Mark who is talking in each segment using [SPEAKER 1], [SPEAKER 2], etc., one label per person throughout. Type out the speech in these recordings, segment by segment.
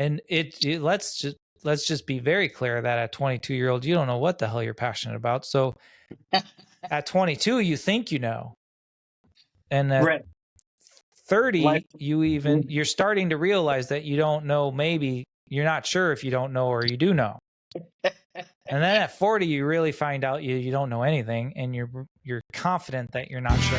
[SPEAKER 1] And let's just be very clear that at 22-year-old, you don't know what the hell you're passionate about. So at 22, you think you know. And at
[SPEAKER 2] Right.
[SPEAKER 1] 30, you're starting to realize that you don't know. Maybe you're not sure if you don't know or you do know. And then at 40, you really find out you don't know anything, and you're confident that you're not sure.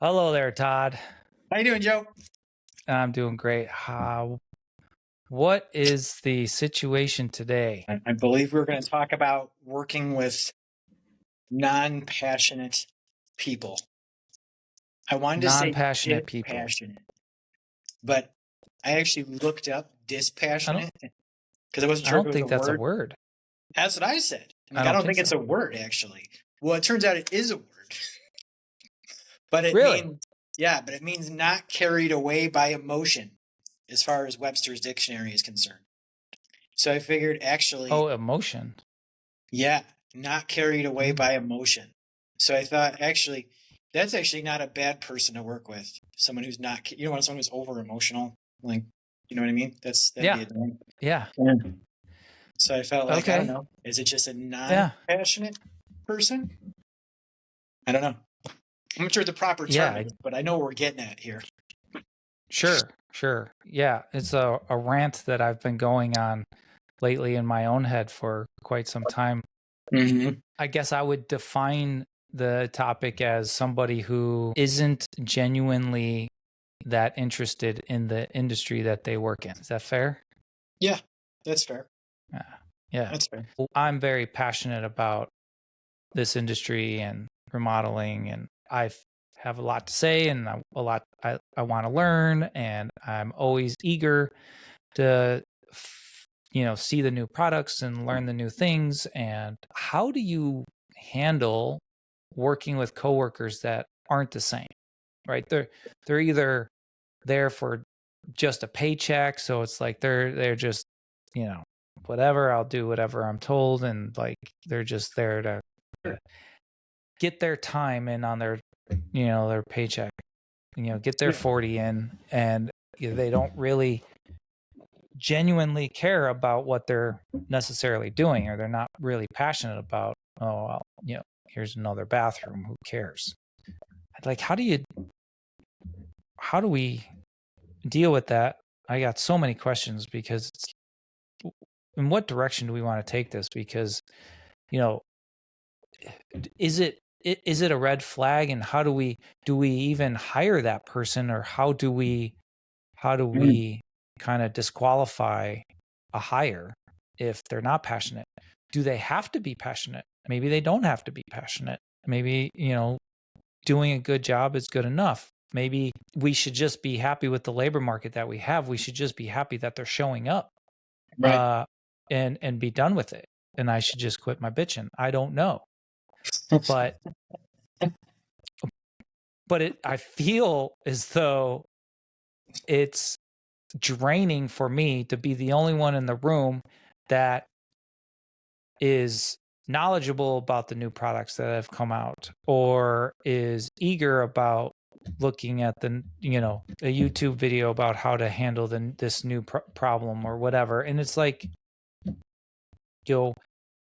[SPEAKER 1] Hello there, Todd.
[SPEAKER 2] How you doing, Joe?
[SPEAKER 1] I'm doing great. What is the situation today?
[SPEAKER 2] I believe we're going to talk about working with non-passionate people. I wanted to say
[SPEAKER 1] Non-passionate people.
[SPEAKER 2] dispassionate, but I actually looked up dispassionate because I wasn't sure if it was
[SPEAKER 1] think that's a word.
[SPEAKER 2] That's what I said. I don't think it's a word, actually. Well, it turns out it is a word. But it means not carried away by emotion, as far as Webster's dictionary is concerned. So I figured actually...
[SPEAKER 1] Oh, emotion.
[SPEAKER 2] Yeah, not carried away by emotion. So I thought actually, that's actually not a bad person to work with. Someone who's not, someone who's over emotional. Like, you know what I mean?
[SPEAKER 1] Yeah.
[SPEAKER 2] So I felt like, I don't know, is it just a non-passionate person? I don't know. I'm not sure the proper term is, but I know what we're getting at here.
[SPEAKER 1] Sure. Yeah, it's a rant that I've been going on lately in my own head for quite some time.
[SPEAKER 2] Mm-hmm.
[SPEAKER 1] I guess I would define the topic as somebody who isn't genuinely that interested in the industry that they work in. Is that fair?
[SPEAKER 2] Yeah, that's fair.
[SPEAKER 1] Yeah. That's fair. I'm very passionate about this industry and remodeling, and I have a lot to say and I want to learn, and I'm always eager to see the new products and learn the new things. And how do you handle working with coworkers that aren't the same, right? They're either there for just a paycheck, so it's like they're just, whatever, I'll do whatever I'm told, and like they're just there to get their time in on their their paycheck, get their 40 in, and they don't really genuinely care about what they're necessarily doing, or they're not really passionate about, oh, well, here's another bathroom, who cares? Like, how do we deal with that? I got so many questions, because in what direction do we want to take this? Because, is it a red flag, and how do we even hire that person, or how do we kind of disqualify a hire if they're not passionate? Do they have to be passionate? Maybe they don't have to be passionate. Maybe, doing a good job is good enough. Maybe we should just be happy with the labor market that we have. We should just be happy that they're showing up,
[SPEAKER 2] right?
[SPEAKER 1] And be done with it. And I should just quit my bitching. I don't know. But I feel as though it's draining for me to be the only one in the room that is knowledgeable about the new products that have come out, or is eager about looking at the a YouTube video about how to handle this new problem or whatever. And it's like,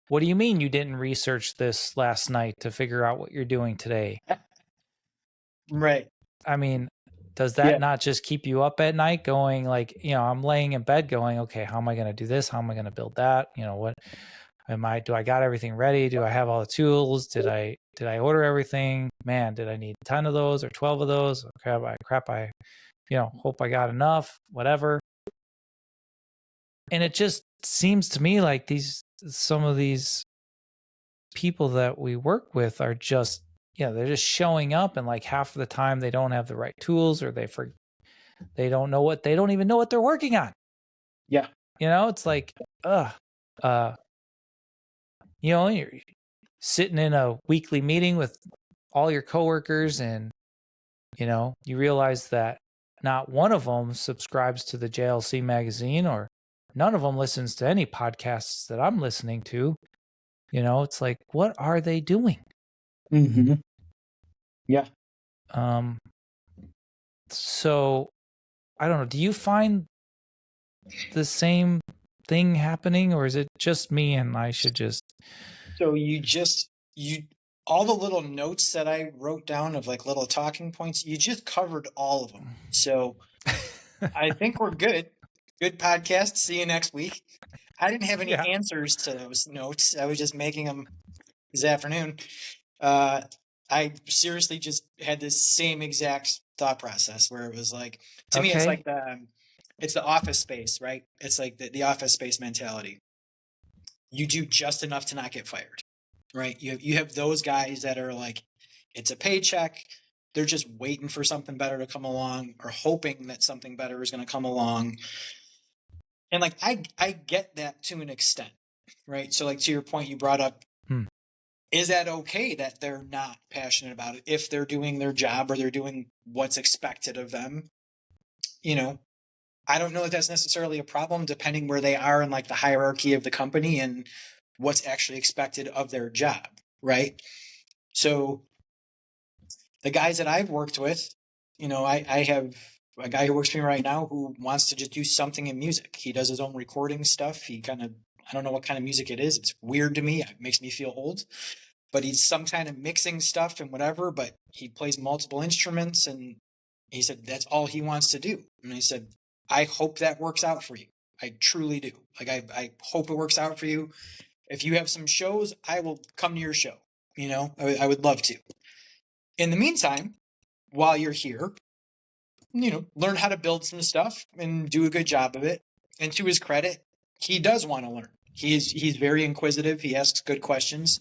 [SPEAKER 1] what do you mean you didn't research this last night to figure out what you're doing today?
[SPEAKER 2] Right.
[SPEAKER 1] I mean, does that not just keep you up at night, going like, I'm laying in bed going, okay, how am I going to do this? How am I going to build that? What do I got everything ready? Do I have all the tools? Did I order everything? Man, did I need 10 of those or 12 of those? Crap, I hope I got enough, whatever. And it just seems to me like some of these people that we work with are just, they're just showing up, and like half of the time they don't have the right tools, or they don't even know what they're working on.
[SPEAKER 2] Yeah.
[SPEAKER 1] It's like, you're sitting in a weekly meeting with all your coworkers, and you realize that not one of them subscribes to the JLC magazine, or none of them listens to any podcasts that I'm listening to. It's like, what are they doing?
[SPEAKER 2] Mm-hmm. Yeah.
[SPEAKER 1] So I don't know. Do you find the same thing happening, or is it just me and I should just?
[SPEAKER 2] So you all the little notes that I wrote down of like little talking points, you just covered all of them. So I think we're good. Good podcast. See you next week. I didn't have any
[SPEAKER 1] Yeah.
[SPEAKER 2] answers to those notes. I was just making them this afternoon. Uh, I seriously just had this same exact thought process where it was like, to me,
[SPEAKER 1] Okay.
[SPEAKER 2] it's the office space, right? It's like the office space mentality. You do just enough to not get fired, right? You have those guys that are like, it's a paycheck. They're just waiting for something better to come along or hoping that something better is going to come along. And like I get that to an extent, right? So like to your point you brought up, is that okay that they're not passionate about it if they're doing their job or they're doing what's expected of them? You know, I don't know that that's necessarily a problem depending where they are in like the hierarchy of the company and what's actually expected of their job, right? So the guys that I've worked with, I have a guy who works for me right now who wants to just do something in music. He does his own recording stuff. I don't know what kind of music it is. It's weird to me. It makes me feel old. But he's some kind of mixing stuff and whatever, but he plays multiple instruments. And he said that's all he wants to do. And he said, I hope that works out for you. I truly do. Like, I hope it works out for you. If you have some shows, I will come to your show. I would love to. In the meantime, while you're here, learn how to build some stuff and do a good job of it. And to his credit, he does want to learn. He's very inquisitive. He asks good questions.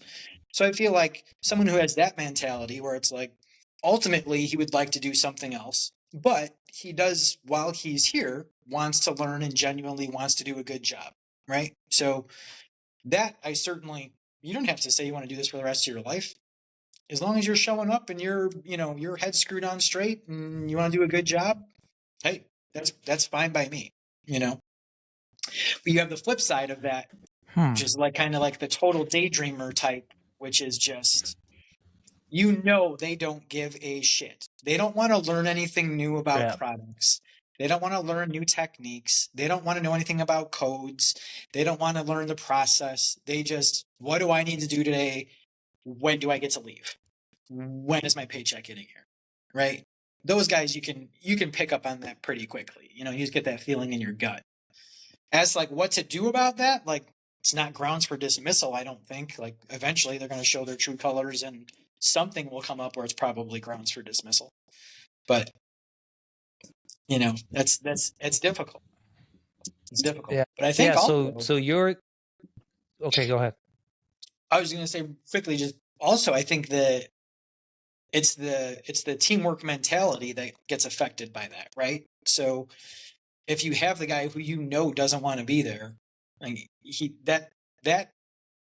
[SPEAKER 2] So I feel like someone who has that mentality where it's like, ultimately he would like to do something else, but he does, while he's here, wants to learn and genuinely wants to do a good job. Right. So that you don't have to say you want to do this for the rest of your life. As long as you're showing up and your head's screwed on straight and you want to do a good job, hey, that's fine by me, But you have the flip side of that, which is like kind of like the total daydreamer type, which is just they don't give a shit. They don't want to learn anything new about products. They don't want to learn new techniques. They don't want to know anything about codes. They don't want to learn the process. They just, what do I need to do today? When do I get to leave? When is my paycheck getting here? Right? Those guys, you can pick up on that pretty quickly. You just get that feeling in your gut. As like what to do about that, like it's not grounds for dismissal, I don't think. Like eventually they're going to show their true colors and something will come up where it's probably grounds for dismissal. But that's it's difficult. It's difficult.
[SPEAKER 1] Yeah.
[SPEAKER 2] But I think
[SPEAKER 1] So you're okay. Go ahead.
[SPEAKER 2] I was going to say quickly, just also, I think that it's the teamwork mentality that gets affected by that, right? So if you have the guy who doesn't want to be there, like that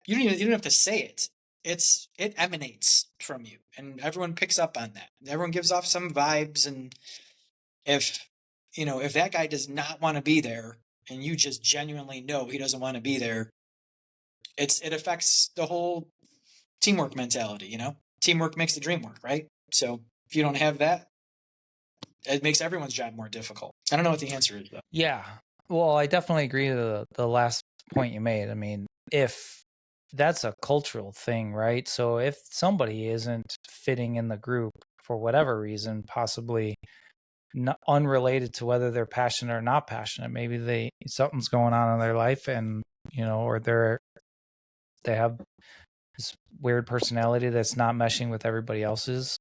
[SPEAKER 2] you don't have to say it. It emanates from you, and everyone picks up on that. Everyone gives off some vibes, and if that guy does not want to be there, and you just genuinely know he doesn't want to be there, it affects the whole teamwork mentality. Teamwork makes the dream work, right? So if you don't have that, it makes everyone's job more difficult. I don't know what the answer is though.
[SPEAKER 1] Yeah. Well, I definitely agree with the last point you made. I mean, if that's a cultural thing, right? So if somebody isn't fitting in the group for whatever reason, possibly unrelated to whether they're passionate or not passionate, maybe something's going on in their life, and or they have this weird personality that's not meshing with everybody else's.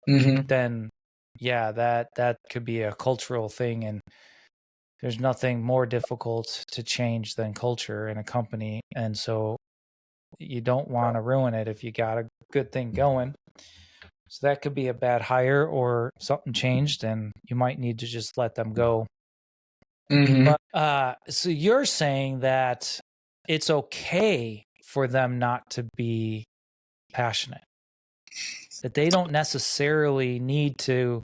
[SPEAKER 1] Then yeah, that could be a cultural thing, and there's nothing more difficult to change than culture in a company. And so you don't want to ruin it if you got a good thing going. So that could be a bad hire or something changed, and you might need to just let them go. But so you're saying that it's okay for them not to be passionate, that they don't necessarily need to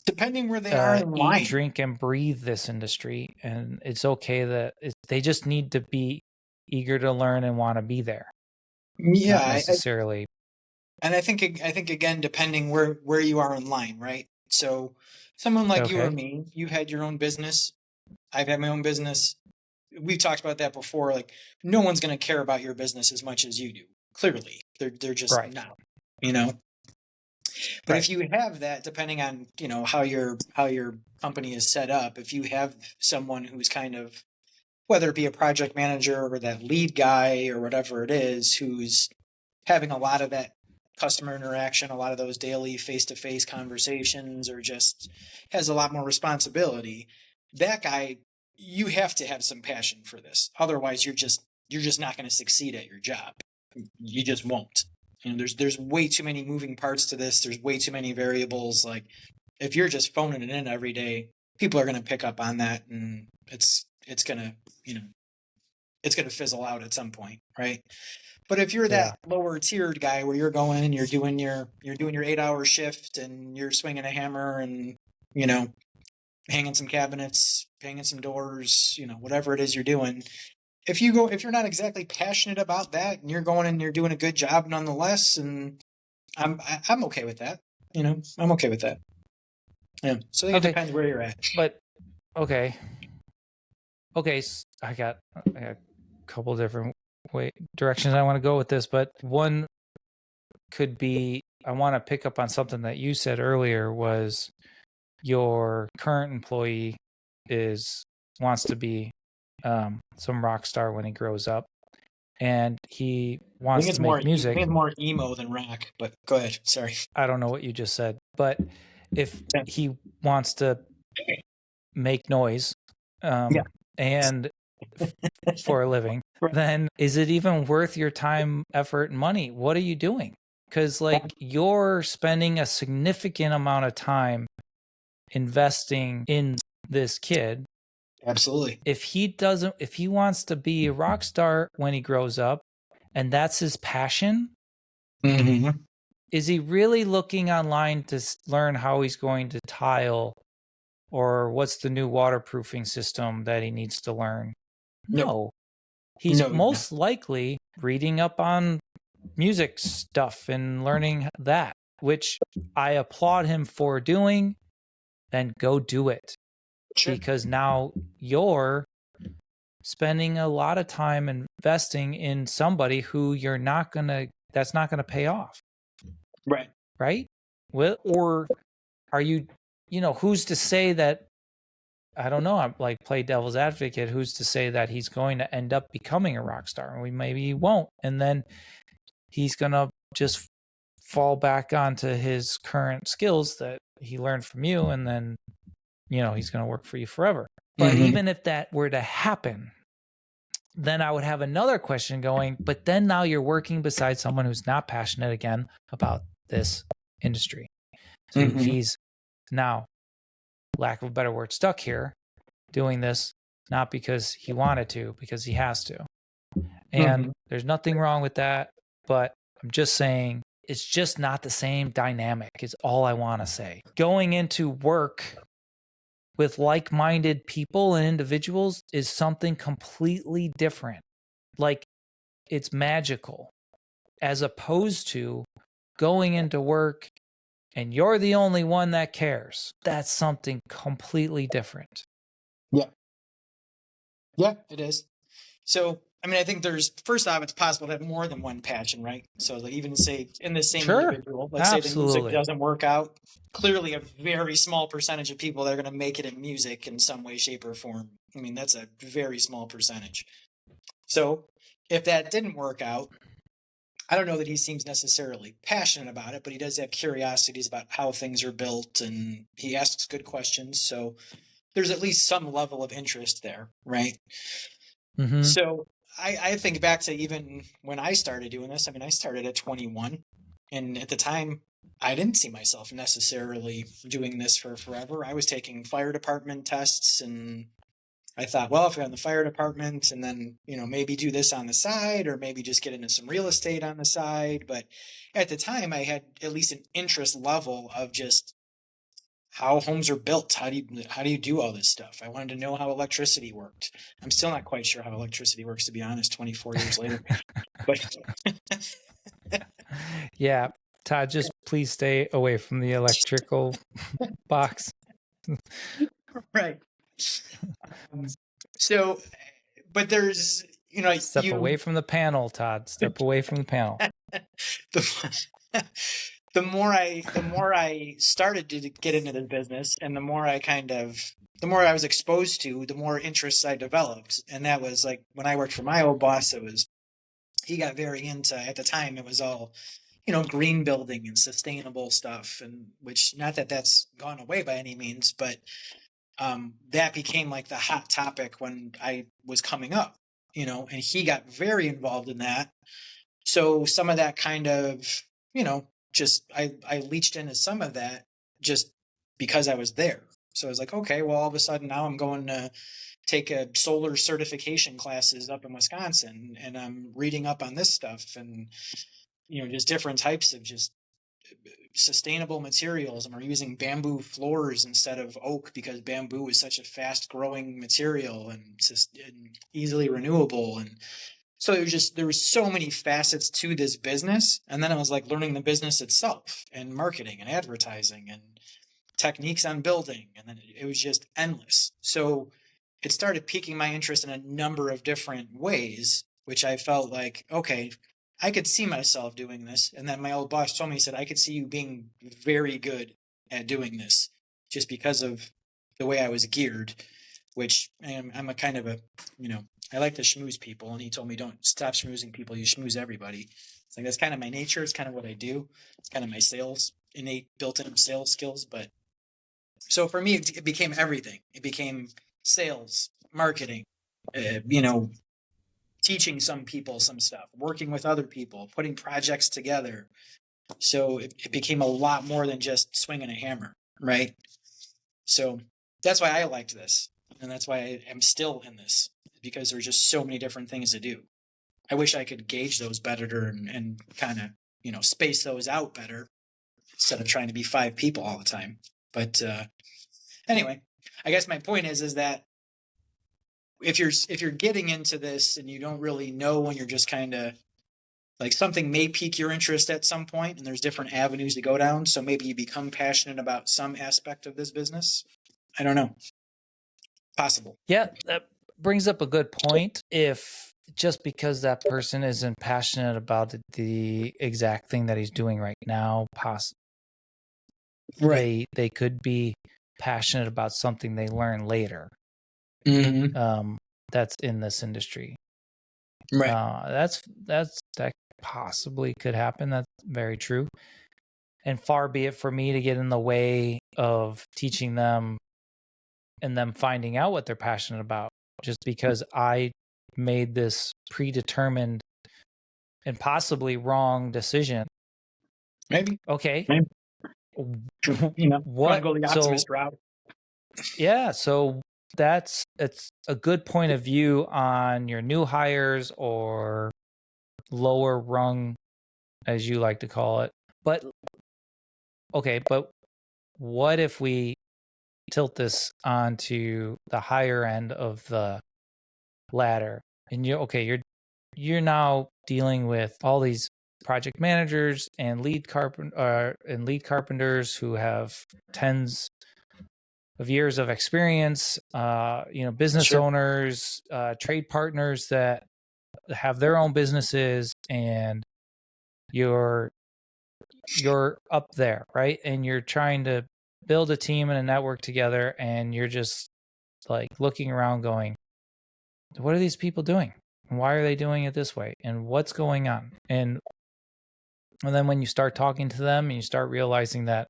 [SPEAKER 2] depending where they are in line,
[SPEAKER 1] eat, drink, and breathe this industry, and it's okay that they just need to be eager to learn and want to be there.
[SPEAKER 2] Yeah,
[SPEAKER 1] not necessarily
[SPEAKER 2] And I think again, depending where you are in line, right? So someone like you or
[SPEAKER 1] Okay.
[SPEAKER 2] me, you've had your own business. I've had my own business. We've talked about that before. Like, no one's going to care about your business as much as you do. Clearly, they're just
[SPEAKER 1] Right.
[SPEAKER 2] not. You know. But
[SPEAKER 1] Right.
[SPEAKER 2] if you have that, depending on how your company is set up, if you have someone who's kind of, whether it be a project manager or that lead guy or whatever it is, who's having a lot of that customer interaction, a lot of those daily face-to-face conversations, or just has a lot more responsibility, that guy, you have to have some passion for this. Otherwise, you're just not going to succeed at your job. You just won't. There's way too many moving parts to this. There's way too many variables. Like, if you're just phoning it in every day, people are going to pick up on that, and it's gonna it's gonna fizzle out at some point, right? But if you're
[SPEAKER 1] Yeah.
[SPEAKER 2] that lower tiered guy where you're going and you're doing your 8-hour shift and you're swinging a hammer and you know hanging some cabinets, hanging some doors, whatever it is you're doing. If you're not exactly passionate about that and you're going and you're doing a good job nonetheless, and I'm okay with that. I'm okay with that. Yeah. So I think it
[SPEAKER 1] Okay.
[SPEAKER 2] depends where you're at.
[SPEAKER 1] But okay. Okay. I got a couple different directions I want to go with this, but one could be I want to pick up on something that you said earlier was your current employee wants to be some rock star when he grows up, and he
[SPEAKER 2] I think
[SPEAKER 1] wants
[SPEAKER 2] it's
[SPEAKER 1] to
[SPEAKER 2] more
[SPEAKER 1] make
[SPEAKER 2] I think
[SPEAKER 1] music.
[SPEAKER 2] it's more emo than rock, but go ahead. Sorry.
[SPEAKER 1] I don't know what you just said, but if
[SPEAKER 2] Yeah.
[SPEAKER 1] he wants to make noise
[SPEAKER 2] Yeah.
[SPEAKER 1] and for a living, then is it even worth your time, effort, and money? What are you doing? Because like you're spending a significant amount of time investing in this kid.
[SPEAKER 2] Absolutely.
[SPEAKER 1] If he wants to be a rock star when he grows up and that's his passion,
[SPEAKER 2] Mm-hmm.
[SPEAKER 1] is he really looking online to learn how he's going to tile or what's the new waterproofing system that he needs to learn?
[SPEAKER 2] No.
[SPEAKER 1] No. He's
[SPEAKER 2] No.
[SPEAKER 1] most likely reading up on music stuff and learning that, which I applaud him for doing. Then go do it.
[SPEAKER 2] Sure.
[SPEAKER 1] Because now you're spending a lot of time investing in somebody who that's not gonna pay off.
[SPEAKER 2] Right.
[SPEAKER 1] Right? Well, or are you, who's to say that, I don't know, I'm like play devil's advocate, who's to say that he's going to end up becoming a rock star? Maybe he won't. And then he's gonna just fall back onto his current skills that he learned from you, and then, he's gonna work for you forever. But
[SPEAKER 2] Mm-hmm.
[SPEAKER 1] even if that were to happen, then I would have another question going, but then now you're working beside someone who's not passionate again about this industry. So
[SPEAKER 2] Mm-hmm.
[SPEAKER 1] he's now, lack of a better word, stuck here doing this, not because he wanted to, because he has to. And there's nothing wrong with that, but I'm just saying it's just not the same dynamic, is all I want to say. Going into work with like-minded people and individuals is something completely different. Like, it's magical, as opposed to going into work and you're the only one that cares. That's something completely different.
[SPEAKER 2] Yeah. Yeah, it is. So, I mean, I think first off, it's possible to have more than one passion, right? So, like, even say in the same
[SPEAKER 1] Sure.
[SPEAKER 2] individual, let's say the music
[SPEAKER 1] Absolutely.
[SPEAKER 2] doesn't work out. Clearly, a very small percentage of people that are going to make it in music in some way, shape, or form. I mean, that's a very small percentage. So, if that didn't work out, I don't know that he seems necessarily passionate about it, but he does have curiosities about how things are built and he asks good questions. So, there's at least some level of interest there, right?
[SPEAKER 1] Mm-hmm.
[SPEAKER 2] So I think back to even when I started doing this. I mean, I started at 21, and at the time, I didn't see myself necessarily doing this for forever. I was taking fire department tests, and I thought, well, if I'm in the fire department, and then maybe do this on the side, or maybe just get into some real estate on the side. But at the time, I had at least an interest level of just how homes are built. How do you do all this stuff? I wanted to know how electricity worked. I'm still not quite sure how electricity works, to be honest, 24 years later. But
[SPEAKER 1] Yeah. Todd, just please stay away from the electrical box.
[SPEAKER 2] Right. So, but there's,
[SPEAKER 1] Step away from the panel, Todd. Step away from the panel.
[SPEAKER 2] the more I started to get into the business, and the more I was exposed to, the more interests I developed. And that was like when I worked for my old boss, he got very into, at the time, it was all, green building and sustainable stuff, and which, not that that's gone away by any means, but that became like the hot topic when I was coming up, and he got very involved in that. So some of that kind of, just I leached into some of that just because I was there. So I was like, okay, well, all of a sudden now I'm going to take a solar certification classes up in Wisconsin, and I'm reading up on this stuff, and just different types of just sustainable materials, and we're using bamboo floors instead of oak because bamboo is such a fast growing material and easily renewable. And so there was so many facets to this business. And then I was like learning the business itself, and marketing and advertising and techniques on building, and then it was just endless. So it started piquing my interest in a number of different ways, which I felt like, okay, I could see myself doing this. And then my old boss told me, he said, I could see you being very good at doing this just because of the way I was geared, which I'm a kind of a, I like to schmooze people. And he told me, don't stop schmoozing people. You schmooze everybody. It's like, that's kind of my nature. It's kind of what I do. It's kind of my innate built-in sales skills. But so for me, it became everything. It became sales, marketing, teaching some people some stuff, working with other people, putting projects together. So it became a lot more than just swinging a hammer, right? So that's why I liked this. And that's why I am still in this, because there's just so many different things to do. I wish I could gauge those better and kind of, space those out better instead of trying to be 5 people all the time. But anyway, I guess my point is that if you're getting into this and you don't really know, when you're just kind of like, something may pique your interest at some point, and there's different avenues to go down. So maybe you become passionate about some aspect of this business. I don't know. Possible.
[SPEAKER 1] Yeah, that brings up a good point. If just because that person isn't passionate about the exact thing that he's doing right now,
[SPEAKER 2] Right.
[SPEAKER 1] They could be passionate about something they learn later.
[SPEAKER 2] Mm-hmm.
[SPEAKER 1] That's in this industry.
[SPEAKER 2] Right.
[SPEAKER 1] That possibly could happen. That's very true. And far be it for me to get in the way of teaching them and them finding out what they're passionate about, just because I made this predetermined and possibly wrong decision.
[SPEAKER 2] Maybe.
[SPEAKER 1] Okay.
[SPEAKER 2] Maybe.
[SPEAKER 1] What?
[SPEAKER 2] Go the optimist route.
[SPEAKER 1] Yeah. So it's a good point of view on your new hires, or lower rung, as you like to call it. But okay, but what if we tilt this onto the higher end of the ladder, and you're now dealing with all these project managers and lead carpenters who have tens of years of experience, business
[SPEAKER 2] Sure.
[SPEAKER 1] owners, trade partners that have their own businesses, and you're up there, right? And you're trying to build a team and a network together, and you're just like looking around going, what are these people doing? And why are they doing it this way? And what's going on? And then when you start talking to them and you start realizing that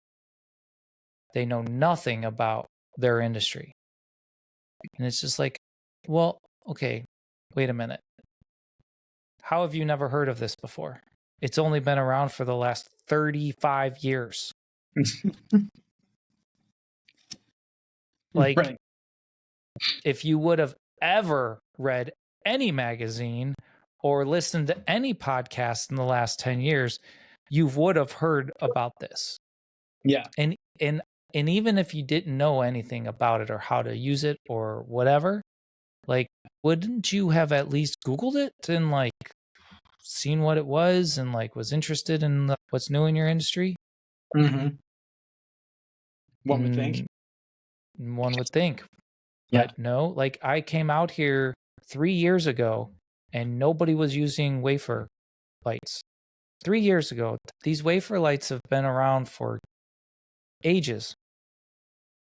[SPEAKER 1] they know nothing about their industry, and it's just like, well, okay, wait a minute. How have you never heard of this before? It's only been around for the last 35 years. Like, right. If you would have ever read any magazine or listened to any podcast in the last 10 years, you would have heard about this.
[SPEAKER 2] Yeah.
[SPEAKER 1] And even if you didn't know anything about it or how to use it or whatever, like, wouldn't you have at least Googled it and like seen what it was and like was interested in what's new in your industry.
[SPEAKER 2] Mm-hmm. One would think.
[SPEAKER 1] One would think.
[SPEAKER 2] Yeah.
[SPEAKER 1] But no, like I came out here 3 years ago and nobody was using wafer lights. 3 years ago. These wafer lights have been around for ages.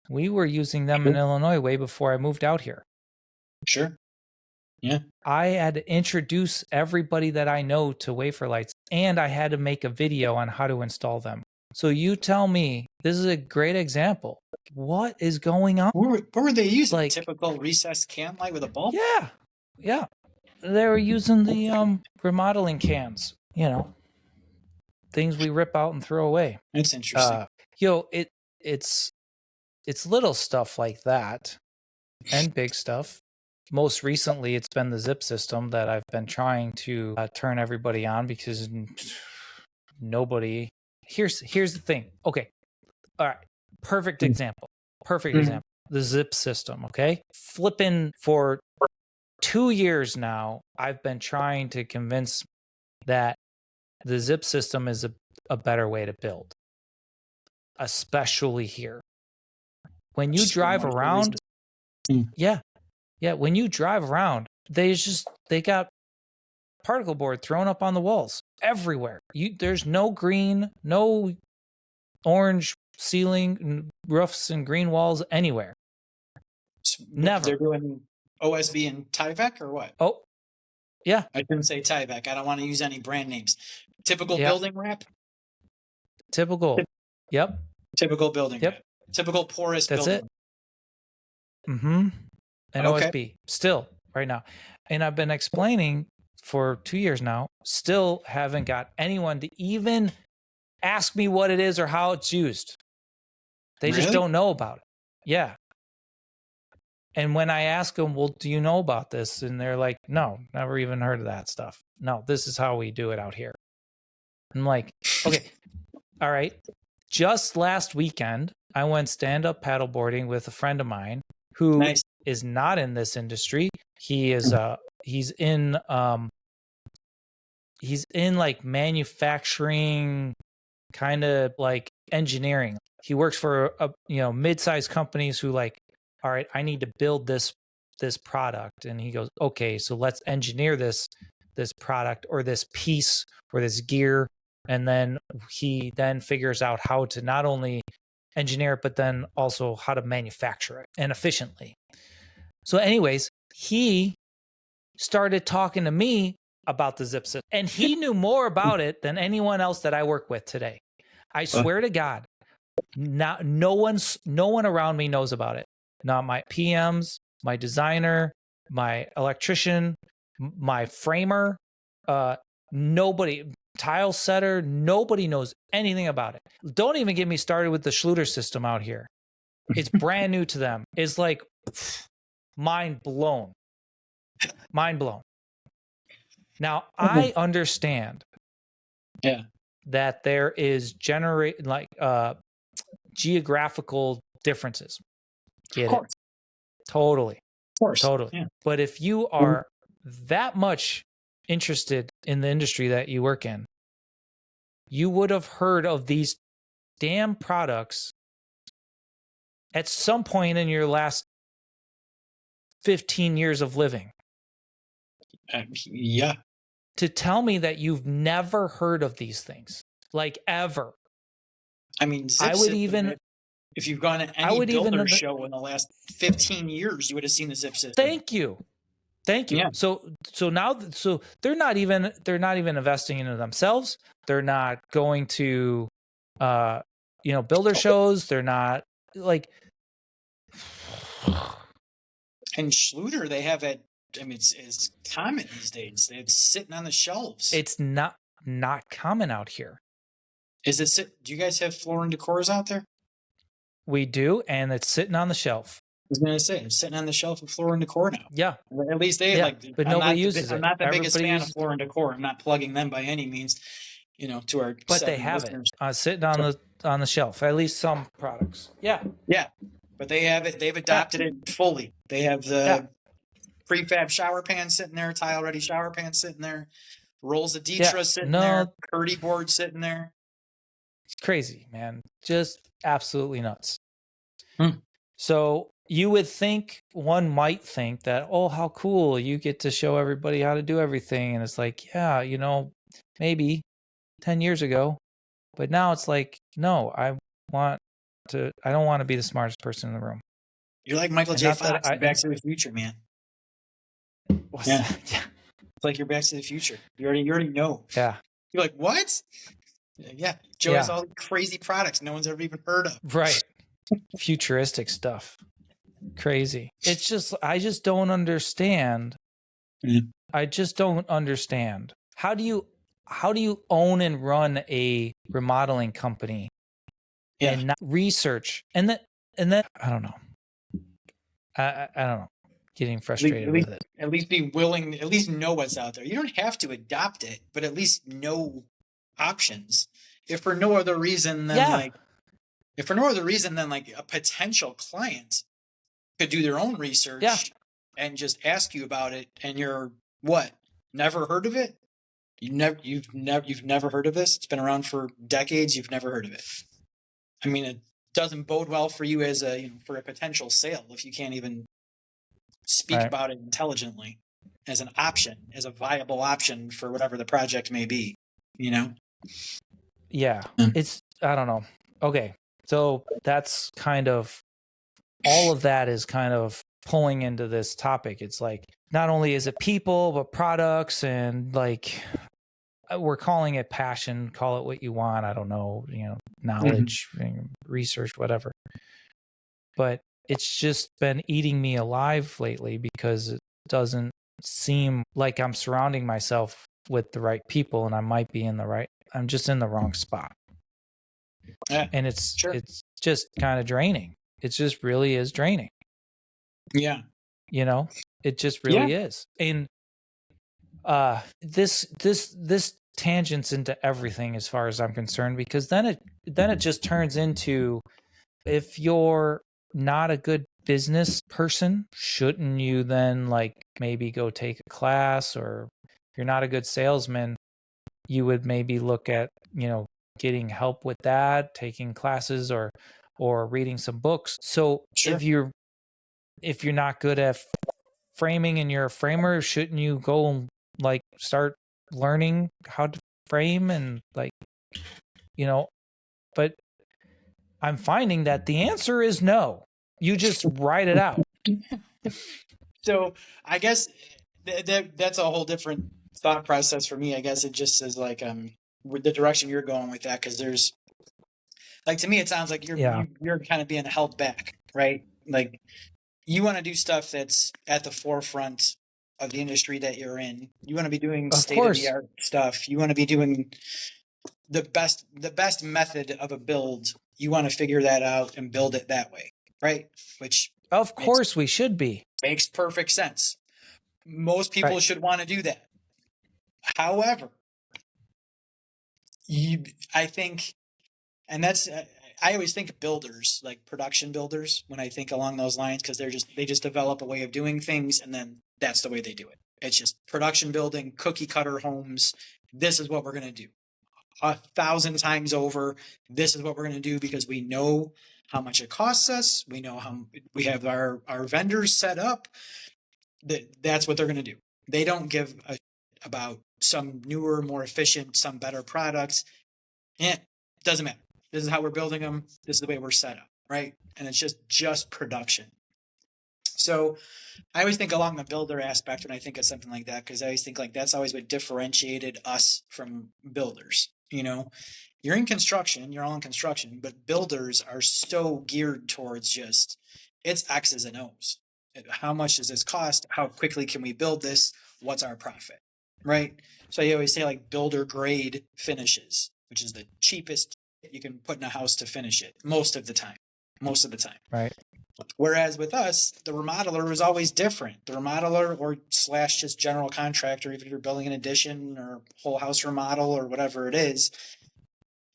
[SPEAKER 1] We were using them in Illinois way before I moved out here.
[SPEAKER 2] Sure. Yeah.
[SPEAKER 1] I had to introduce everybody that I know to wafer lights, and I had to make a video on how to install them. So you tell me, this is a great example. What is going on?
[SPEAKER 2] What were they using? Like typical recessed can light with a bulb?
[SPEAKER 1] Yeah. Yeah. They were using the remodeling cans, you know, things we rip out and throw away.
[SPEAKER 2] That's interesting.
[SPEAKER 1] It's little stuff like that and big stuff. Most recently, it's been the zip system that I've been trying to turn everybody on because nobody. Here's the thing. Okay, all right. Perfect example. Perfect example. The zip system. Okay, flipping for 2 years now. I've been trying to convince that the zip system is a better way to build, especially here. When you drive around, yeah, when you drive around, they got particle board thrown up on the walls everywhere. There's no green, no orange ceiling, roofs and green walls anywhere. Never.
[SPEAKER 2] They're doing OSB and Tyvek or what?
[SPEAKER 1] Oh, yeah.
[SPEAKER 2] I didn't say Tyvek. I don't want to use any brand names. Typical building wrap?
[SPEAKER 1] Typical. Yep.
[SPEAKER 2] Typical building wrap. Typical porous
[SPEAKER 1] That's
[SPEAKER 2] building.
[SPEAKER 1] That's it. Mm-hmm. And OSB still right now. And I've been explaining for 2 years now, still haven't got anyone to even ask me what it is or how it's used. They just don't know about it. Yeah. And when I ask them, well, do you know about this? And they're like, no, never even heard of that stuff. No, this is how we do it out here. I'm like, okay, all right. Just last weekend, I went stand-up paddleboarding with a friend of mine who is not in this industry. He is he's in like manufacturing, kind of like engineering. He works for mid-sized companies who like, all right, I need to build this product, and he goes, okay, so let's engineer this product or this piece or this gear, and then he then figures out how to not only engineer it, but then also how to manufacture it and efficiently. So anyways, he started talking to me about the zip system, and he knew more about it than anyone else that I work with today. I swear to God, no one around me knows about it. Not my PMs, my designer, my electrician, my framer, nobody, tile setter, nobody knows anything about it. Don't even get me started with the Schluter system out here. It's brand new to them. It's like mind blown. Mind blown. Now, I understand that there is geographical differences. Get it? Totally.
[SPEAKER 2] Of course.
[SPEAKER 1] Totally. Yeah. But if you are that much interested in the industry that you work in, you would have heard of these damn products at some point in your last 15 years of living.
[SPEAKER 2] Yeah.
[SPEAKER 1] To tell me that you've never heard of these things, like ever.
[SPEAKER 2] I mean, if you've gone to any builder show in the last 15 years, you would have seen the zip system.
[SPEAKER 1] Thank you. Yeah. So now they're not even investing into themselves. They're not going to builder shows. They're not like.
[SPEAKER 2] And Schluter, they have it. I mean, it's common these days. They're sitting on the shelves.
[SPEAKER 1] It's not common out here.
[SPEAKER 2] Is it? Do you guys have floor and decors out there?
[SPEAKER 1] We do, and it's sitting on the shelf.
[SPEAKER 2] I was going to say, it's sitting on the shelf of floor and decor now.
[SPEAKER 1] Yeah.
[SPEAKER 2] At least they
[SPEAKER 1] but nobody uses it.
[SPEAKER 2] I'm not the biggest fan of floor and decor. I'm not plugging them by any means, to our.
[SPEAKER 1] But they have listeners. It sitting on the shelf. At least some products. Yeah.
[SPEAKER 2] Yeah, but they have it. They've adopted it fully. They have the prefab shower pan sitting there, tile ready shower pan sitting there. Rolls of
[SPEAKER 1] Yeah,
[SPEAKER 2] Dietra sitting there,
[SPEAKER 1] no,
[SPEAKER 2] Purdy board sitting there.
[SPEAKER 1] it's crazy, man. Just absolutely nuts.
[SPEAKER 2] Hmm.
[SPEAKER 1] So one might think that, oh, how cool, you get to show everybody how to do everything. And it's like, yeah, maybe 10 years ago, but now it's like, no, I don't want to be the smartest person in the room.
[SPEAKER 2] You're like Michael
[SPEAKER 1] And
[SPEAKER 2] J.
[SPEAKER 1] not that
[SPEAKER 2] Fox in Back to the Future, man.
[SPEAKER 1] what's
[SPEAKER 2] Yeah.
[SPEAKER 1] that? Yeah.
[SPEAKER 2] It's like you're Back to the Future. You already know.
[SPEAKER 1] Yeah.
[SPEAKER 2] You're like, what? Yeah. Joe has
[SPEAKER 1] Yeah.
[SPEAKER 2] all these crazy products no one's ever even heard of.
[SPEAKER 1] Right. Futuristic stuff. Crazy. I just don't understand.
[SPEAKER 2] Mm.
[SPEAKER 1] I just don't understand. How do you own and run a remodeling company and not research? And then I don't know. I don't know. Getting frustrated with it.
[SPEAKER 2] At least be willing, at least know what's out there. You don't have to adopt it, but at least know options. If for no other reason than like a potential client could do their own research and just ask you about it, and you're what? Never heard of it? You've never heard of this? It's been around for decades. You've never heard of it. I mean, it doesn't bode well for you as for a potential sale if you can't even speak about it intelligently as an option, as a viable option for whatever the project may be.
[SPEAKER 1] Yeah. I don't know. Okay. So that's kind of, all of that is kind of pulling into this topic. It's like, not only is it people, but products, and like, we're calling it passion, call it what you want. I don't know, knowledge, research, whatever. But it's just been eating me alive lately because it doesn't seem like I'm surrounding myself with the right people, and I'm just in the wrong spot.
[SPEAKER 2] Yeah,
[SPEAKER 1] and it's just kind of draining. It just really is draining.
[SPEAKER 2] Yeah.
[SPEAKER 1] It just really is. And this tangents into everything as far as I'm concerned, because then it just turns into, if you're not a good business person, shouldn't you then like maybe go take a class? Or if you're not a good salesman, you would maybe look at, getting help with that, taking classes, or reading some books. So if you're not good at framing and you're a framer, shouldn't you go and like start learning how to frame and like, but I'm finding that the answer is no. You just write it out.
[SPEAKER 2] So I guess that's a whole different thought process for me. I guess it just is like the direction you're going with that, because there's like, to me it sounds like you're kind of being held back, right? Like, you want to do stuff that's at the forefront of the industry that you're in. You want to be doing state of the art stuff. You want to be doing the best method of a build. You want to figure that out and build it that way, right? Which
[SPEAKER 1] of course we should be.
[SPEAKER 2] Makes perfect sense. Most people should want to do that. However, I think, and that's, I always think of builders, like production builders, when I think along those lines, because they just develop a way of doing things, and then that's the way they do it. It's just production building, cookie cutter homes. This is what we're going to do 1,000 times over. This is what we're going to do because we know how much it costs us. We know how we have our vendors set up. That's what they're going to do. They don't give a about some newer, more efficient, some better products. Doesn't matter. This is how we're building them. This is the way we're set up, right? And it's just production. So I always think along the builder aspect when I think of something like that, because I always think like that's always what differentiated us from builders. You're in construction, you're all in construction, but builders are so geared towards just, it's X's and O's. How much does this cost? How quickly can we build this? What's our profit? Right? So you always say like builder grade finishes, which is the cheapest you can put in a house to finish it most of the time.
[SPEAKER 1] Right.
[SPEAKER 2] Whereas with us, the remodeler is always different. The remodeler or / just general contractor, even if you're building an addition or whole house remodel or whatever it is,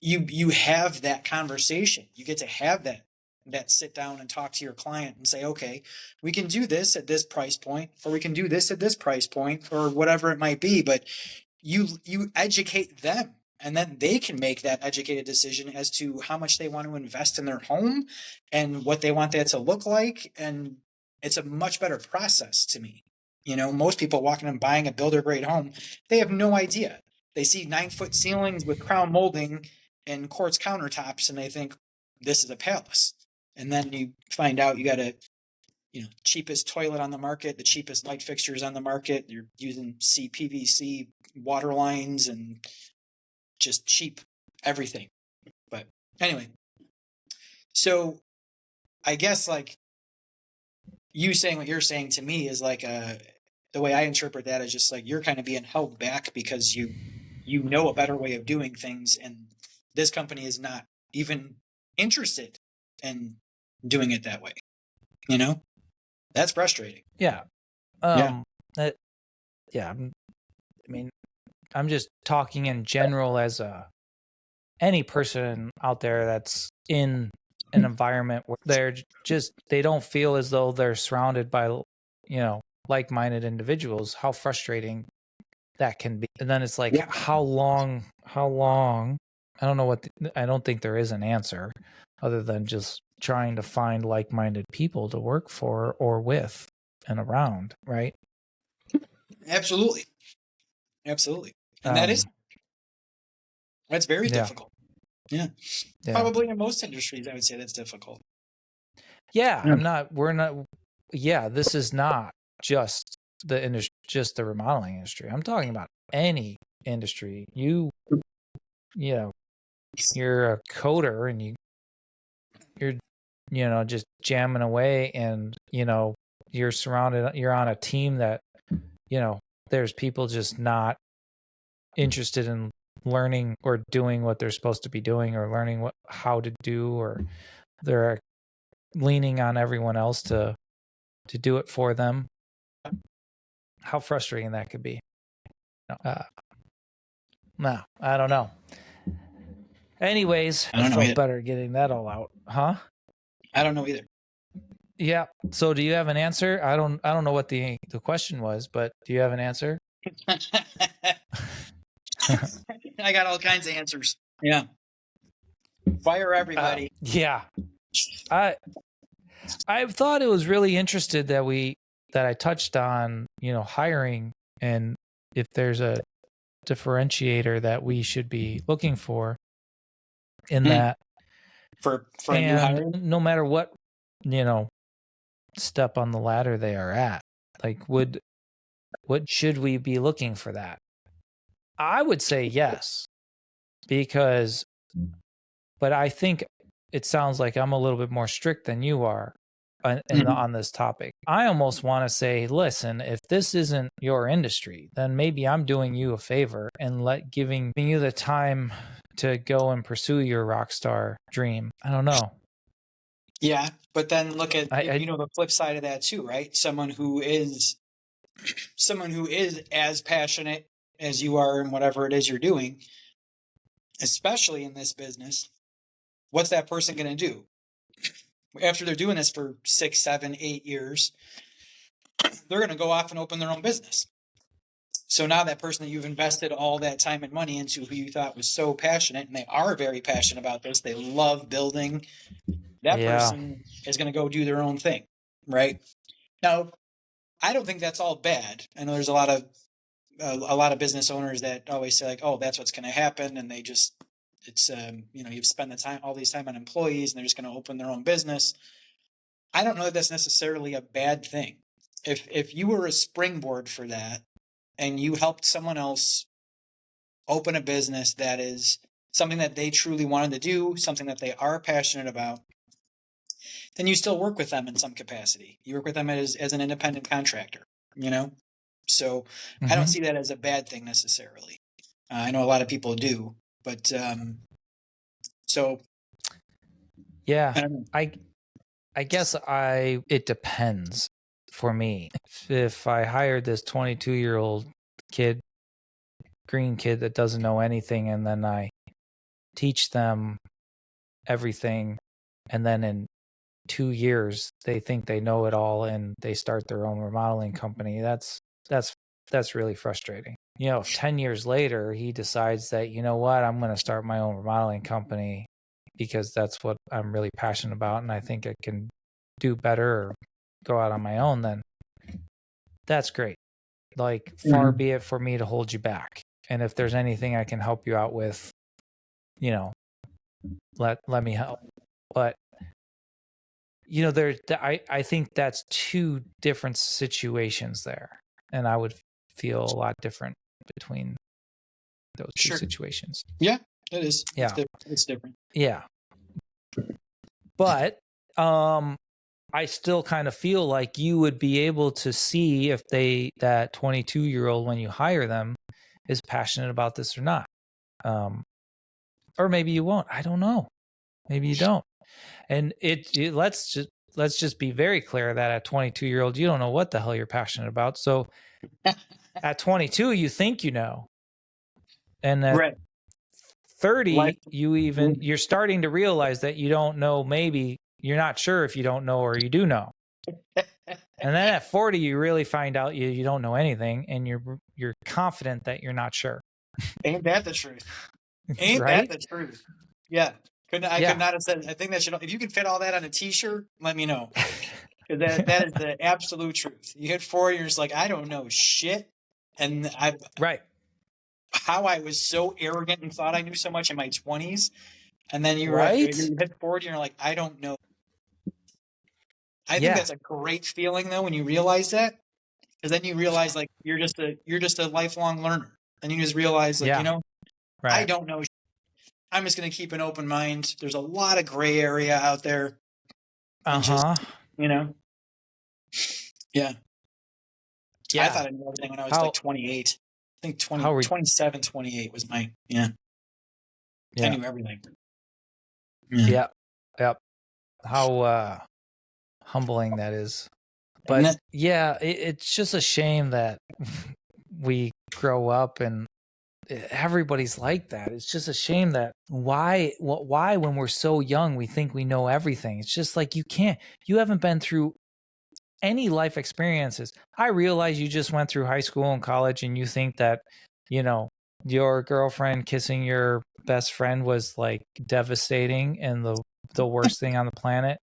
[SPEAKER 2] you have that conversation. You get to have that sit down and talk to your client and say, okay, we can do this at this price point, or we can do this at this price point, or whatever it might be. But you educate them, and then they can make that educated decision as to how much they want to invest in their home and what they want that to look like. And it's a much better process to me. Most people walking and buying a builder grade home, they have no idea. They see 9-foot ceilings with crown molding and quartz countertops, and they think this is a palace. And then you find out you got a cheapest toilet on the market, the cheapest light fixtures on the market. You're using CPVC water lines and just cheap everything. But anyway, so I guess like you saying what you're saying to me is like the way I interpret that is just like you're kind of being held back because you know a better way of doing things, and this company is not even interested in doing it that way. That's frustrating.
[SPEAKER 1] Yeah.
[SPEAKER 2] Yeah.
[SPEAKER 1] I mean, I'm just talking in general as any person out there that's in an environment where they don't feel as though they're surrounded by, like-minded individuals, how frustrating that can be. And then it's like,
[SPEAKER 2] Yeah.
[SPEAKER 1] how long, I don't know I don't think there is an answer other than just trying to find like-minded people to work for or with and around, right?
[SPEAKER 2] Absolutely. And that's very difficult. Yeah. Probably in most industries, I would say that's difficult.
[SPEAKER 1] Yeah. This is not just just the remodeling industry. I'm talking about any industry. You're a coder and you're just jamming away, and you're on a team that there's people just not interested in learning or doing what they're supposed to be doing, or learning how to do, or they're leaning on everyone else to do it for them. How frustrating that could be. No, I don't know. Anyways, I felt better getting that all out. Huh?
[SPEAKER 2] I don't know either.
[SPEAKER 1] Yeah. So do you have an answer? I don't know what the question was, but do you have an answer?
[SPEAKER 2] I got all kinds of answers. Yeah. Fire everybody.
[SPEAKER 1] Yeah. I thought it was really interesting that I touched on, hiring, and if there's a differentiator that we should be looking for in that
[SPEAKER 2] for a new hire,
[SPEAKER 1] no matter what, step on the ladder they are at, like what should we be looking for that? I would say yes, but I think it sounds like I'm a little bit more strict than you are on this topic. I almost want to say, listen, if this isn't your industry, then maybe I'm doing you a favor and giving you the time to go and pursue your rock star dream. I don't know.
[SPEAKER 2] Yeah, but then look at the flip side of that too, right? Someone who is as passionate as you are in whatever it is you're doing, especially in this business. What's that person going to do after they're doing this for 6, 7, 8 years? They're going to go off and open their own business. So now that person that you've invested all that time and money into, who you thought was so passionate, and they are very passionate about this, they love building, that person is going to go do their own thing, right? Now, I don't think that's all bad. I know there's a lot of business owners that always say like, oh, that's what's going to happen. And they just, it's, you've spent all this time on employees and they're just going to open their own business. I don't know that that's necessarily a bad thing. If you were a springboard for that and you helped someone else open a business that is something that they truly wanted to do, something that they are passionate about, then you still work with them in some capacity. You work with them as an independent contractor, So I don't see that as a bad thing necessarily. I know a lot of people do, but so
[SPEAKER 1] yeah, I guess it depends for me. If I hired this 22-year-old green kid that doesn't know anything, and then I teach them everything, and then in 2 years they think they know it all and they start their own remodeling company, that's that's really frustrating. You know, if 10 years later he decides that, you know what, I'm going to start my own remodeling company because that's what I'm really passionate about and I think I can do better or go out on my own, then that's great. Like, far be it for me to hold you back. And if there's anything I can help you out with, you know, let me help. But you know, I think that's two different situations there, and I would feel a lot different between those two situations.
[SPEAKER 2] Yeah, it is.
[SPEAKER 1] Yeah,
[SPEAKER 2] it's different.
[SPEAKER 1] Yeah, but I still kind of feel like you would be able to see if that 22-year-old when you hire them is passionate about this or not. Or maybe you won't. I don't know. Maybe you don't. And let's just be very clear that at 22-year-old, you don't know what the hell you're passionate about. So at 22, you think you know. And at 30, you're starting to realize that you don't know. Maybe you're not sure if you don't know or you do know. And then at 40, you really find out you don't know anything, and you're confident that you're not sure.
[SPEAKER 2] Ain't that the truth? Ain't
[SPEAKER 1] right?
[SPEAKER 2] that the truth? Yeah. Could not have said. I think that should. If you can fit all that on a T-shirt, let me know. Because that is the absolute truth. You hit 40, you're just like, I don't know shit, and how I was so arrogant and thought I knew so much in my 20s, and then you hit 40, and you're like, I don't know. I think that's a great feeling though when you realize that, because then you realize like you're just a lifelong learner, and you just realize like I don't know. I'm just going to keep an open mind. There's a lot of gray area out there. Just, yeah. I thought I knew everything when I was like 28. I think 27, 28 was my, I knew everything.
[SPEAKER 1] Yeah. Yep. How humbling that is. But it's just a shame that we grow up and everybody's like that. It's just a shame that why when we're so young we think we know everything. It's just like you haven't been through any life experiences. I realize you just went through high school and college and you think that, your girlfriend kissing your best friend was like devastating and the worst thing on the planet.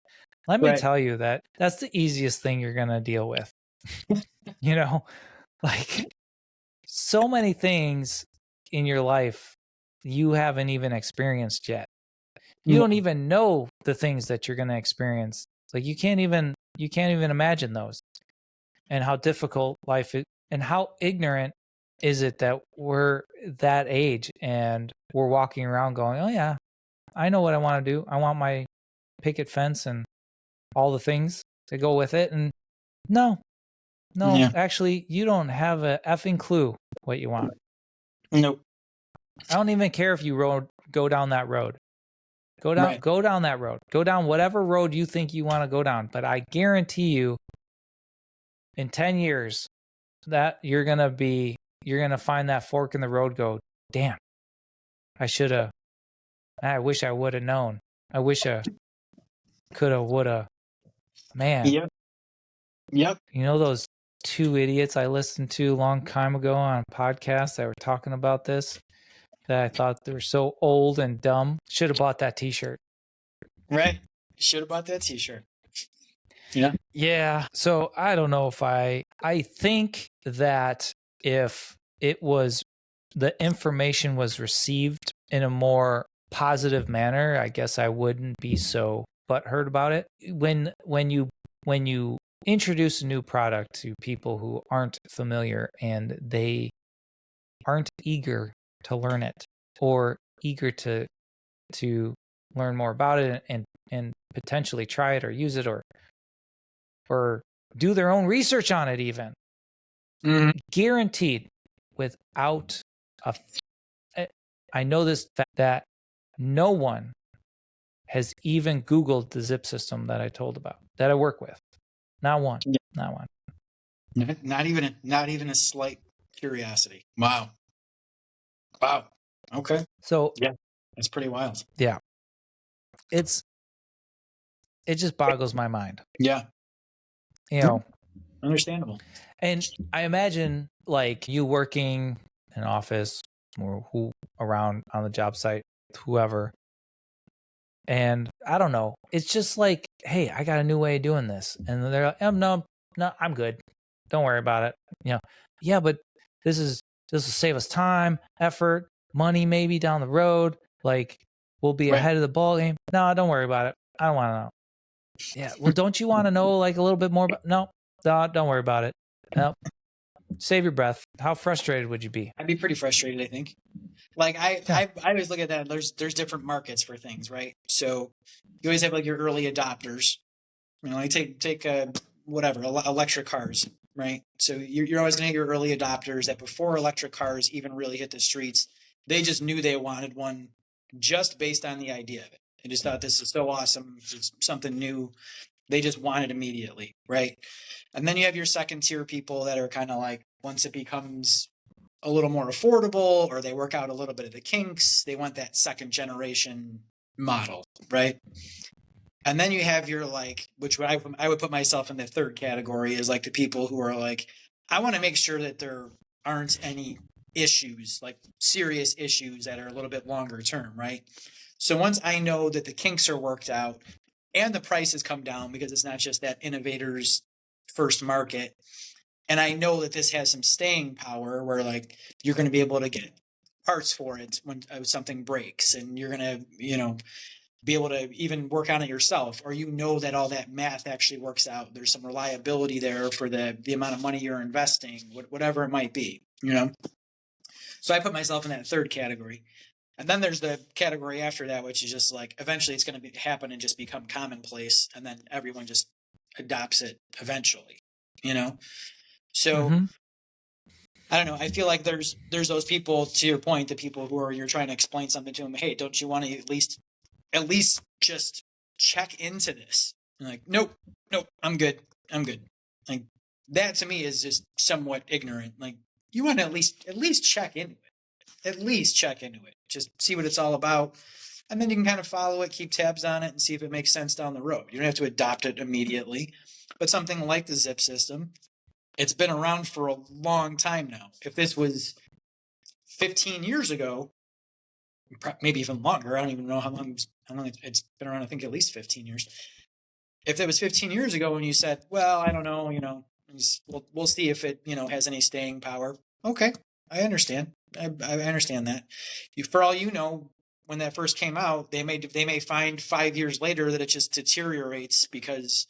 [SPEAKER 1] Let me tell you that that's the easiest thing you're going to deal with. Like so many things in your life you haven't even experienced yet. You don't even know the things that you're going to experience. Like you can't even imagine those, and how difficult life is, and how ignorant is it that we're that age and we're walking around going, oh yeah, I know what I want to do. I want my picket fence and all the things that go with it. And no, actually, you don't have a effing clue what you want.
[SPEAKER 2] Nope.
[SPEAKER 1] I don't even care if you go down that road. Go down that road. Go down whatever road you think you want to go down. But I guarantee you, in 10 years, that you're going to find that fork in the road, go, damn, I wish I would have known. I wish I could have, would have. Man.
[SPEAKER 2] Yep.
[SPEAKER 1] You know those two idiots I listened to a long time ago on a podcast that were talking about this, that I thought they were so old and dumb? Should have bought that T-shirt.
[SPEAKER 2] Right. Should have bought that T-shirt. Yeah.
[SPEAKER 1] Yeah. So I don't know if I think that if the information was received in a more positive manner, I guess I wouldn't be so butthurt about it. When you introduce a new product to people who aren't familiar and they aren't eager to learn it or eager to learn more about it and potentially try it or use it or do their own research on it even. Guaranteed, without I know this that no one has even Googled the zip system that I told about, that I work with. Not one. Not one.
[SPEAKER 2] Not even a slight curiosity. Wow. Okay.
[SPEAKER 1] So
[SPEAKER 2] yeah, that's pretty wild.
[SPEAKER 1] Yeah. It just boggles my mind.
[SPEAKER 2] Yeah.
[SPEAKER 1] Understandable. And I imagine like you working in an office or who around on the job site, whoever. And I don't know. It's just like, hey, I got a new way of doing this. And they're like, no, I'm good. Don't worry about it. You know, yeah, but this will save us time, effort, money maybe down the road. Like we'll be
[SPEAKER 2] Right.
[SPEAKER 1] ahead of the ball game. No, don't worry about it. I don't want to know. Yeah. Well, don't you want to know like a little bit more about? No, don't worry about it. No, save your breath. How frustrated would you be?
[SPEAKER 2] I'd be pretty frustrated, I think. Like
[SPEAKER 1] Yeah.
[SPEAKER 2] I always look at that. There's different markets for things, right? So you always have like your early adopters. You know, like take whatever electric cars, right? So you're always going to have your early adopters that before electric cars even really hit the streets, they just knew they wanted one just based on the idea of it. They just thought this is so awesome. It's something new. They just want it immediately, right? And then you have your second tier people that are kind of like once it becomes a little more affordable or they work out a little bit of the kinks, they want that second generation model, right? And then you have your like, which I would put myself in the third category, is like the people who are like, I want to make sure that there aren't any issues, like serious issues that are a little bit longer term, right? So once I know that the kinks are worked out and the prices come down because it's not just that innovator's first market, and I know that this has some staying power where like you're going to be able to get parts for it when something breaks, and you're going to, be able to even work on it yourself, or that all that math actually works out. There's some reliability there for the amount of money you're investing, whatever it might be, So I put myself in that third category. And then there's the category after that, which is just like eventually it's going to happen and just become commonplace, and then everyone just adopts it eventually, So
[SPEAKER 1] Mm-hmm.
[SPEAKER 2] I don't know. I feel like there's those people, to your point, the people who are, you're trying to explain something to them. Hey, don't you want to at least just check into this? And like, nope, I'm good. Like that to me is just somewhat ignorant. Like you want to at least check into it. At least check into it. Just see what it's all about. And then you can kind of follow it, keep tabs on it, and see if it makes sense down the road. You don't have to adopt it immediately. But something like the zip system, it's been around for a long time now. If this was 15 years ago, maybe even longer, I don't even know how long. I don't know. It's been around, I think, at least 15 years. If it was 15 years ago when you said, well, I don't know, we'll see if it, has any staying power. Okay, I understand. I understand that. For all you know, when that first came out, they may find 5 years later that it just deteriorates because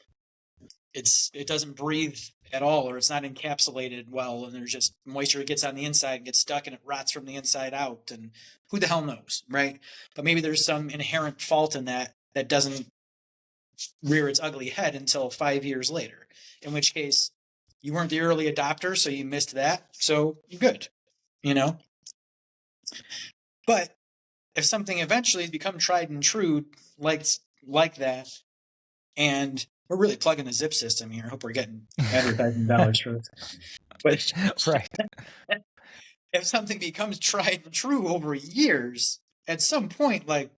[SPEAKER 2] it doesn't breathe at all, or it's not encapsulated well, and there's just moisture that gets on the inside and gets stuck and it rots from the inside out, and who the hell knows, right? But maybe there's some inherent fault in that doesn't rear its ugly head until 5 years later, in which case you weren't the early adopter, so you missed that, so you're good, But if something eventually has become tried and true like that, and we're really plugging the zip system here. I hope we're getting advertising dollars for this. But
[SPEAKER 1] Right.
[SPEAKER 2] if something becomes tried and true over years, at some point, like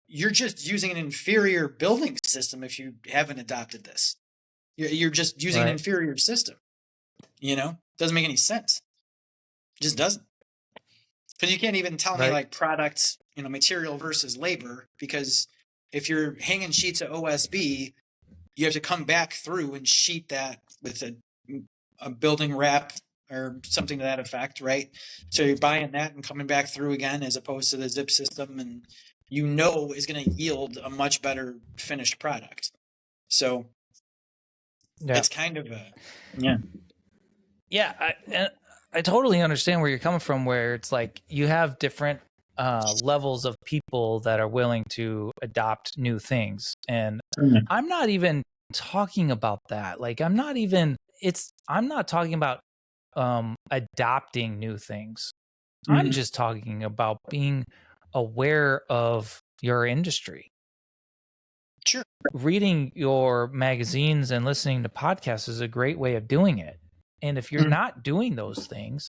[SPEAKER 2] you're just using an inferior building system if you haven't adopted this. You're just using an inferior system. Doesn't make any sense. It just doesn't. Because you can't even tell me like products, material versus labor, because if you're hanging sheets of OSB, you have to come back through and sheet that with a building wrap or something to that effect, right? So you're buying that and coming back through again, as opposed to the zip system, and is going to yield a much better finished product. So it's kind of
[SPEAKER 1] I totally understand where you're coming from, where it's like you have different levels of people that are willing to adopt new things, and I'm not even talking about that. Like I'm not talking about adopting new things. I'm just talking about being aware of your industry.
[SPEAKER 2] Sure.
[SPEAKER 1] Reading your magazines and listening to podcasts is a great way of doing it. And if you're not doing those things,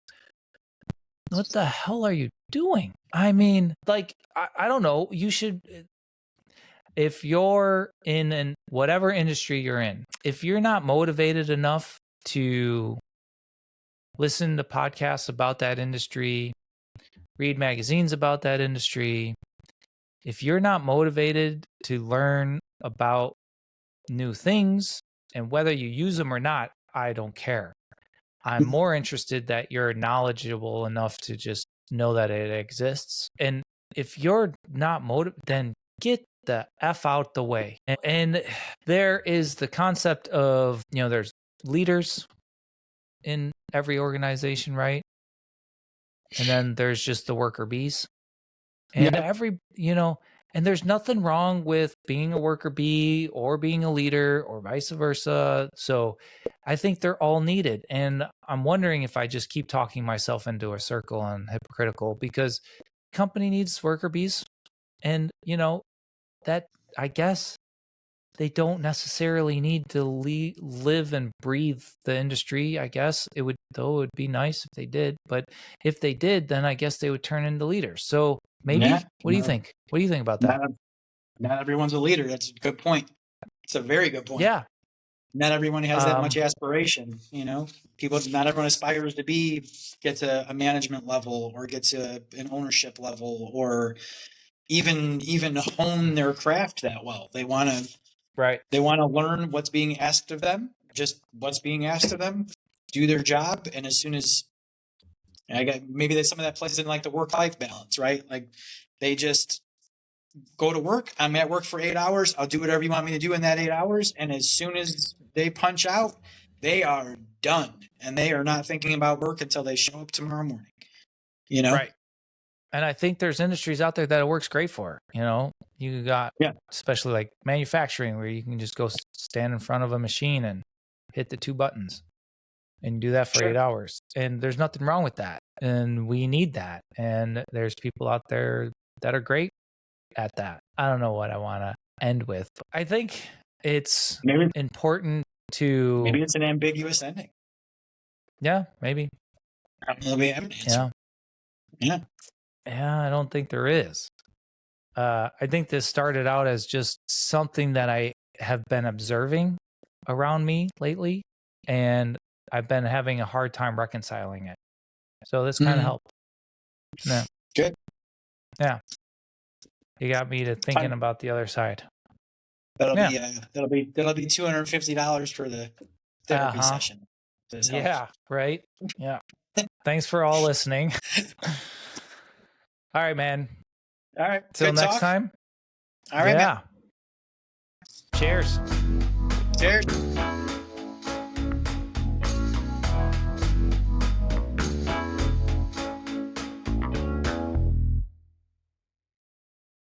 [SPEAKER 1] what the hell are you doing? I mean, like, I don't know. You should, if you're in whatever industry you're in, if you're not motivated enough to listen to podcasts about that industry, read magazines about that industry. If you're not motivated to learn about new things, and whether you use them or not, I don't care. I'm more interested that you're knowledgeable enough to just know that it exists. And if you're not motivated, then get the F out the way. And there is the concept of, there's leaders in every organization, right? And then there's just the worker bees. And and there's nothing wrong with being a worker bee or being a leader or vice versa. So I think they're all needed. And I'm wondering if I just keep talking myself into a circle and hypocritical, because company needs worker bees. And, that, I guess, they don't necessarily need to live and breathe the industry. I guess it would be nice if they did. But if they did, then I guess they would turn into leaders. So maybe.
[SPEAKER 2] Yeah,
[SPEAKER 1] what do you think? What do you think about that?
[SPEAKER 2] Not everyone's a leader. That's a good point. It's a very good point.
[SPEAKER 1] Yeah.
[SPEAKER 2] Not everyone has that much aspiration. Not everyone aspires to get to a management level or get to an ownership level or even hone their craft that well. They want to learn what's being asked of them, just what's being asked of them, do their job, and as soon as maybe that some of that plays in like the work-life balance, right? Like they just go to work. I'm at work for 8 hours. I'll do whatever you want me to do in that 8 hours. And as soon as they punch out, they are done. And they are not thinking about work until they show up tomorrow morning.
[SPEAKER 1] Right. And I think there's industries out there that it works great for. You got, especially like manufacturing, where you can just go stand in front of a machine and hit the 2 buttons and do that for 8 hours. And there's nothing wrong with that. And we need that. And there's people out there that are great at that. I don't know what I want to end with. But I think it's important to...
[SPEAKER 2] Maybe it's an ambiguous ending.
[SPEAKER 1] Yeah, maybe.
[SPEAKER 2] I don't know if we have an answer.
[SPEAKER 1] Yeah, I don't think there is. I think this started out as just something that I have been observing around me lately, and I've been having a hard time reconciling it. So this kind of helped. Yeah.
[SPEAKER 2] Good.
[SPEAKER 1] Yeah. You got me to thinking about the other side.
[SPEAKER 2] That'll be $250 for the therapy session.
[SPEAKER 1] Yeah, right. Yeah. Thanks for all listening. All right, man.
[SPEAKER 2] All right.
[SPEAKER 1] Till next time.
[SPEAKER 2] All right.
[SPEAKER 1] Yeah. Man. Cheers.
[SPEAKER 2] Cheers.